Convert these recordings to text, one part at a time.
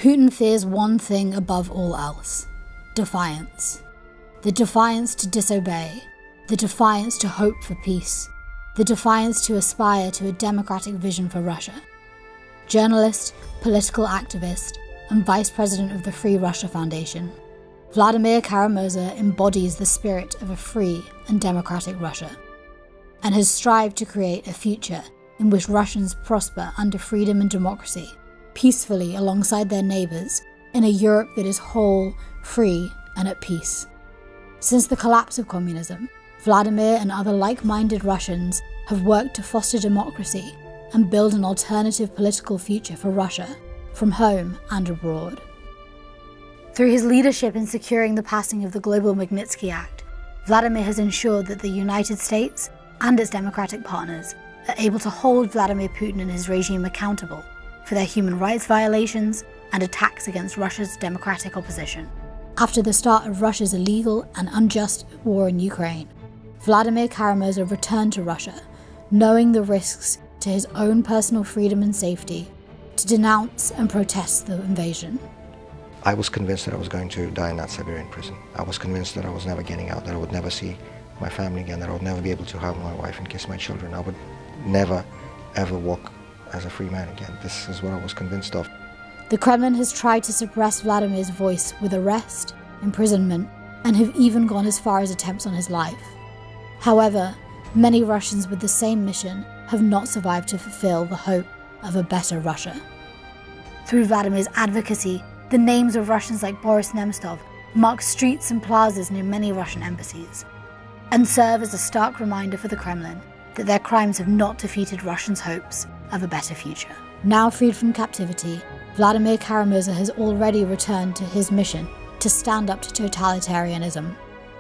Putin fears one thing above all else: defiance. The defiance to disobey, the defiance to hope for peace, the defiance to aspire to a democratic vision for Russia. Journalist, political activist, and vice president of the Free Russia Foundation, Vladimir Kara-Murza embodies the spirit of a free and democratic Russia, and has strived to create a future in which Russians prosper under freedom and democracy, peacefully alongside their neighbours in a Europe that is whole, free, and at peace. Since the collapse of communism, Vladimir and other like-minded Russians have worked to foster democracy and build an alternative political future for Russia, from home and abroad. Through his leadership in securing the passing of the Global Magnitsky Act, Vladimir has ensured that the United States and its democratic partners are able to hold Vladimir Putin and his regime accountable for their human rights violations and attacks against Russia's democratic opposition. After the start of Russia's illegal and unjust war in Ukraine, Vladimir Kara-Murza returned to Russia, knowing the risks to his own personal freedom and safety, to denounce and protest the invasion. I was convinced that I was going to die in that Siberian prison. I was convinced that I was never getting out, that I would never see my family again, that I would never be able to hug my wife and kiss my children. I would never, ever walk as a free man again. This is what I was convinced of. The Kremlin has tried to suppress Vladimir's voice with arrest, imprisonment, and have even gone as far as attempts on his life. However, many Russians with the same mission have not survived to fulfill the hope of a better Russia. Through Vladimir's advocacy, the names of Russians like Boris Nemtsov mark streets and plazas near many Russian embassies, and serve as a stark reminder for the Kremlin that their crimes have not defeated Russians' hopes of a better future. Now freed from captivity, Vladimir Kara-Murza has already returned to his mission to stand up to totalitarianism,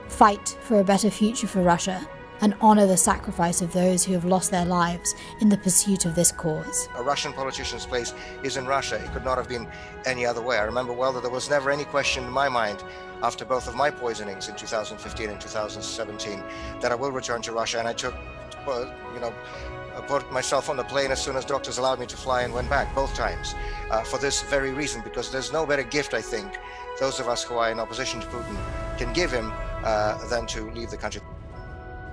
fight for a better future for Russia, and honour the sacrifice of those who have lost their lives in the pursuit of this cause. A Russian politician's place is in Russia. It could not have been any other way. I remember well that there was never any question in my mind after both of my poisonings in 2015 and 2017 that I will return to Russia, and I took, I put myself on the plane as soon as doctors allowed me to fly and went back both times for this very reason, because there's no better gift, I think, those of us who are in opposition to Putin can give him than to leave the country.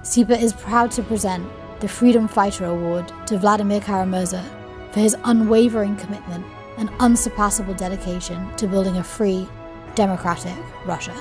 CEPA is proud to present the Freedom Fighter Award to Vladimir Kara-Murza for his unwavering commitment and unsurpassable dedication to building a free, democratic Russia.